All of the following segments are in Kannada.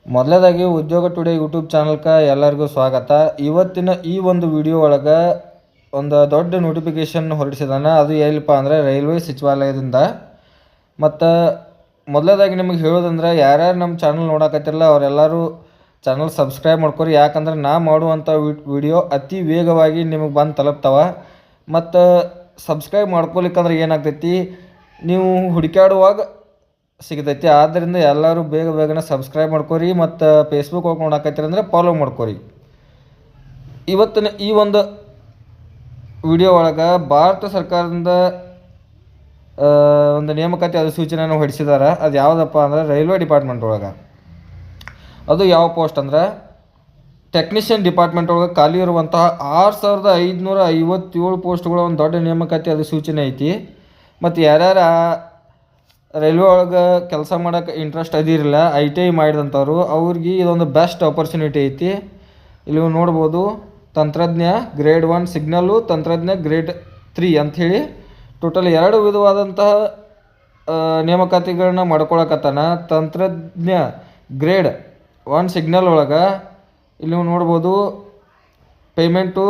ಮೊದಲನೇದಾಗಿ ಉದ್ಯೋಗ ಟುಡೇ ಯೂಟ್ಯೂಬ್ ಚಾನಲ್ಗೆ ಎಲ್ಲರಿಗೂ ಸ್ವಾಗತ. ಇವತ್ತಿನ ಈ ಒಂದು ವಿಡಿಯೋ ಒಳಗೆ ಒಂದು ದೊಡ್ಡ ನೋಟಿಫಿಕೇಷನ್ ಹೊರಡಿಸಿದಾನೆ. ಅದು ಏನಪ್ಪ ಅಂದರೆ ರೈಲ್ವೆ ಸಚಿವಾಲಯದಿಂದ. ಮತ್ತು ಮೊದಲನೇದಾಗಿ ನಿಮಗೆ ಹೇಳೋದಂದ್ರೆ ಯಾರ್ಯಾರು ನಮ್ಮ ಚಾನಲ್ ನೋಡಕತ್ತಿರಲ್ಲ ಅವರೆಲ್ಲರೂ ಚಾನಲ್ ಸಬ್ಸ್ಕ್ರೈಬ್ ಮಾಡ್ಕೊರಿ. ಯಾಕಂದ್ರೆ ನಾ ಮಾಡುವಂಥ ವಿಡಿಯೋ ಅತಿ ವೇಗವಾಗಿ ನಿಮಗೆ ಬಂದು ತಲುಪ್ತಾವೆ. ಮತ್ತು ಸಬ್ಸ್ಕ್ರೈಬ್ ಮಾಡ್ಕೊಲಿಕ್ಕಂದ್ರೆ ಏನಾಗ್ತೈತಿ, ನೀವು ಹುಡುಕಾಡುವಾಗ ಸಿಗ್ತೈತಿ. ಆದ್ದರಿಂದ ಎಲ್ಲರೂ ಬೇಗನೆ ಸಬ್ಸ್ಕ್ರೈಬ್ ಮಾಡ್ಕೊರಿ. ಮತ್ತು ಫೇಸ್ಬುಕ್ ಹೋಗಿ ನೋಡಕತ್ತೀರಿ ಅಂದರೆ ಫಾಲೋ ಮಾಡ್ಕೊರಿ. ಇವತ್ತಿನ ಈ ಒಂದು ವಿಡಿಯೋ ಒಳಗೆ ಭಾರತ ಸರ್ಕಾರದಿಂದ ಒಂದು ನೇಮಕಾತಿ ಅಧಿಸೂಚನೆಯನ್ನು ಹೊರಡಿಸಿದ್ದಾರೆ. ಅದು ಯಾವುದಪ್ಪ ಅಂದ್ರೆ ರೈಲ್ವೆ ಡಿಪಾರ್ಟ್ಮೆಂಟ್ ಒಳಗೆ. ಅದು ಯಾವ ಪೋಸ್ಟ್ ಅಂದ್ರೆ ಟೆಕ್ನಿಷಿಯನ್ ಡಿಪಾರ್ಟ್ಮೆಂಟ್ ಒಳಗೆ ಖಾಲಿ ಇರುವಂತಹ 6557 ಪೋಸ್ಟ್ಗಳ ಒಂದು ದೊಡ್ಡ ನೇಮಕಾತಿ ಅಧಿಸೂಚನೆ ಐತಿ. ಮತ್ತು ಯಾರ್ಯಾರು ರೈಲ್ವೆ ಒಳಗೆ ಕೆಲಸ ಮಾಡೋಕ್ಕೆ ಇಂಟ್ರೆಸ್ಟ್ ಅದಿರಲಿಲ್ಲ, ITI ಮಾಡಿದಂಥವ್ರು ಅವ್ರಿಗೆ ಇದೊಂದು ಬೆಸ್ಟ್ ಆಪರ್ಚುನಿಟಿ ಐತಿ. ಇಲ್ಲಿ ನೋಡ್ಬೋದು, ತಂತ್ರಜ್ಞ ಗ್ರೇಡ್ 1 ಸಿಗ್ನಲ್ಲು, ತಂತ್ರಜ್ಞ ಗ್ರೇಡ್ 3 ಅಂಥೇಳಿ ಟೋಟಲ್ 2 ವಿಧವಾದಂತಹ ನೇಮಕಾತಿಗಳನ್ನ ಮಾಡ್ಕೊಳಕತ್ತಾನ. ತಂತ್ರಜ್ಞ ಗ್ರೇಡ್ 1 ಸಿಗ್ನಲ್ ಒಳಗೆ ಇಲ್ಲಿ ನೀವು ನೋಡ್ಬೋದು, ಪೇಮೆಂಟು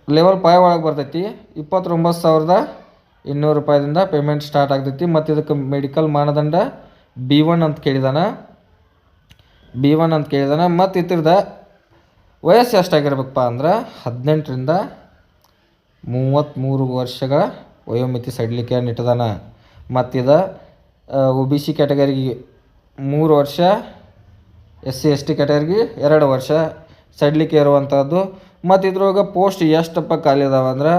ಲೆವೆಲ್ 5 ಒಳಗೆ ಬರ್ತೈತಿ. 29,200 ರೂಪಾಯಿದಿಂದ ಪೇಮೆಂಟ್ ಸ್ಟಾರ್ಟ್ ಆಗ್ತೈತಿ. ಮತ್ತು ಇದಕ್ಕೆ ಮೆಡಿಕಲ್ ಮಾನದಂಡ B1 ಅಂತ ಕೇಳಿದಾನೆ. ಮತ್ತು ಇದ್ರದ ವಯಸ್ಸು ಎಷ್ಟಾಗಿರ್ಬೇಕಪ್ಪ ಅಂದ್ರೆ 18ರಿಂದ 33 ವರ್ಷಗಳ ವಯೋಮಿತಿ ಸಡಿಲಿಕೆಯನ್ನು ಇಟ್ಟಿದಾನೆ. ಮತ್ತಿದ OBC ಕ್ಯಾಟಗರಿಗೆ 3 ವರ್ಷ, SC ST ಕ್ಯಾಟಗರಿಗೆ 2 ವರ್ಷ ಸಡಿಲಿಕೆ ಇರುವಂಥದ್ದು. ಮತ್ತು ಇದ್ರೊಳಗೆ ಪೋಸ್ಟ್ ಎಷ್ಟಪ್ಪ ಖಾಲಿ ಅದಾವೆ ಅಂದ್ರೆ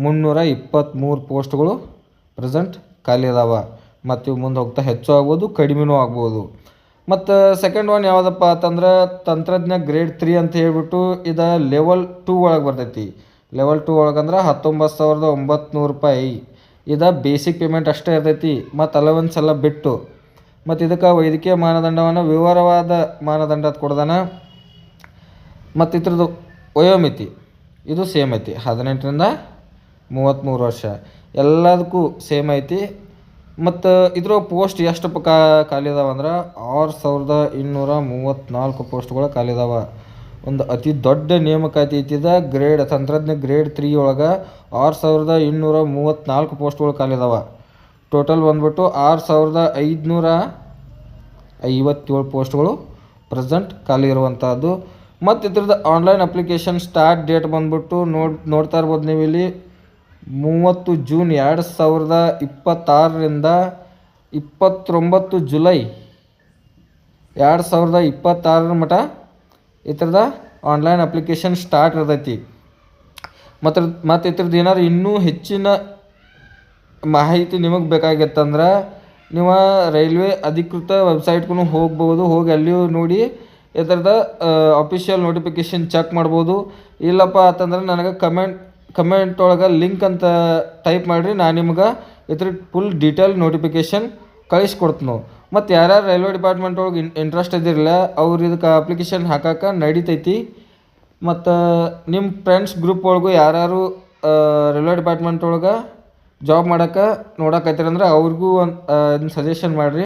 323 ಪೋಸ್ಟ್ಗಳು ಪ್ರೆಸೆಂಟ್ ಖಾಲಿ ಅದಾವೆ. ಮತ್ತು ಇವು ಮುಂದೆ ಹೋಗ್ತಾ ಹೆಚ್ಚು ಆಗ್ಬೋದು, ಕಡಿಮೆನೂ ಆಗ್ಬೋದು. ಮತ್ತು ಸೆಕೆಂಡ್ ಒನ್ ಯಾವುದಪ್ಪ ಅಂತಂದ್ರೆ ತಂತ್ರಜ್ಞ ಗ್ರೇಡ್ 3 ಅಂತ ಹೇಳ್ಬಿಟ್ಟು ಇದು ಲೆವೆಲ್ 2 ಒಳಗೆ ಬರ್ತೈತಿ. ಲೆವೆಲ್ 2 ಒಳಗೆ ಅಂದ್ರೆ 19,900 ರೂಪಾಯಿ. ಇದು ಬೇಸಿಕ್ ಪೇಮೆಂಟ್ ಅಷ್ಟೇ ಇರ್ತೈತಿ, ಮತ್ತು ಅಲವೆನ್ಸ್ ಎಲ್ಲ ಬಿಟ್ಟು. ಮತ್ತು ಇದಕ್ಕೆ ವೈದ್ಯಕೀಯ ಮಾನದಂಡವನ್ನು ವಿವರವಾದ ಮಾನದಂಡ ಕೊಡ್ದಾನ. ಮತ್ತು ಇದ್ರದ್ದು ವಯೋಮಿತಿ ಇದು ಸೇಮ್ ಐತಿ, 18ರಿಂದ 33 ವರ್ಷ ಎಲ್ಲದಕ್ಕೂ ಸೇಮ್ ಐತಿ. ಮತ್ತು ಇದ್ರ ಪೋಸ್ಟ್ ಎಷ್ಟಪ್ಪ ಖಾಲಿ ಅದಾವೆ ಅಂದ್ರೆ 6,234 ಪೋಸ್ಟ್ಗಳು ಖಾಲಿ ಅದಾವೆ. ಒಂದು ಅತಿ ದೊಡ್ಡ ನೇಮಕಾತಿ ಐತಿದ. ತಂತ್ರಜ್ಞ ಗ್ರೇಡ್ 3 ಒಳಗೆ 6,234 ಪೋಸ್ಟ್ಗಳು ಖಾಲಿ ಅದಾವೆ. ಟೋಟಲ್ ಬಂದ್ಬಿಟ್ಟು 6,557 ಪೋಸ್ಟ್ಗಳು ಪ್ರೆಸೆಂಟ್ ಖಾಲಿ ಇರುವಂಥದ್ದು. ಮತ್ತು ಇದ್ರದ್ದು ಆನ್ಲೈನ್ ಅಪ್ಲಿಕೇಶನ್ ಸ್ಟಾರ್ಟ್ ಡೇಟ್ ಬಂದ್ಬಿಟ್ಟು ನೋಡ್ತಾ ಇರ್ಬೋದು ನೀವು ಇಲ್ಲಿ 30 ಜೂನ್ 2026ರಿಂದ 29 ಜುಲೈ 2026 ಮಟ್ಟ ಇದ್ರದ ಆನ್ಲೈನ್ ಅಪ್ಲಿಕೇಶನ್ ಸ್ಟಾರ್ಟ್ ಇರ್ತೈತಿ. ಮತ್ತು ಇದ್ರದ್ದು ಏನಾದ್ರು ಇನ್ನೂ ಹೆಚ್ಚಿನ ಮಾಹಿತಿ ನಿಮಗೆ ಬೇಕಾಗಿತ್ತಂದ್ರೆ ನೀವು ರೈಲ್ವೆ ಅಧಿಕೃತ ವೆಬ್ಸೈಟ್ಗೂ ಹೋಗ್ಬೋದು. ಹೋಗಿ ಅಲ್ಲಿಯೂ ನೋಡಿ ಇದರದ ಅಫಿಷಿಯಲ್ ನೋಟಿಫಿಕೇಷನ್ ಚೆಕ್ ಮಾಡ್ಬೋದು. ಇಲ್ಲಪ್ಪ ಅಂತಂದ್ರೆ ನನಗೆ ಕಮೆಂಟ್ ಒಳಗೆ ಲಿಂಕ್ ಅಂತ ಟೈಪ್ ಮಾಡಿರಿ, ನಾನು ನಿಮ್ಗೆ ಇದ್ರ ಫುಲ್ ಡೀಟೇಲ್ ನೋಟಿಫಿಕೇಷನ್ ಕಳಿಸ್ಕೊಡ್ತೀನಿ. ಮತ್ತು ಯಾರ್ಯಾರು ರೈಲ್ವೆ ಡಿಪಾರ್ಟ್ಮೆಂಟ್ ಒಳಗೆ ಇಂಟ್ರೆಸ್ಟ್ ಇದ್ದಿರಲ್ಲ ಅವ್ರು ಇದಕ್ಕೆ ಅಪ್ಲಿಕೇಶನ್ ಹಾಕಕ್ಕೆ ನಡಿತೈತಿ. ಮತ್ತು ನಿಮ್ಮ ಫ್ರೆಂಡ್ಸ್ ಗ್ರೂಪ್ ಒಳಗೂ ಯಾರ್ಯಾರು ರೈಲ್ವೆ ಡಿಪಾರ್ಟ್ಮೆಂಟ್ ಒಳಗೆ ಜಾಬ್ ಮಾಡೋಕ್ಕೆ ನೋಡಕತ್ತೀರಂದ್ರೆ ಅವ್ರಿಗೂ ಒಂದು ಸಜೆಷನ್ ಮಾಡಿರಿ.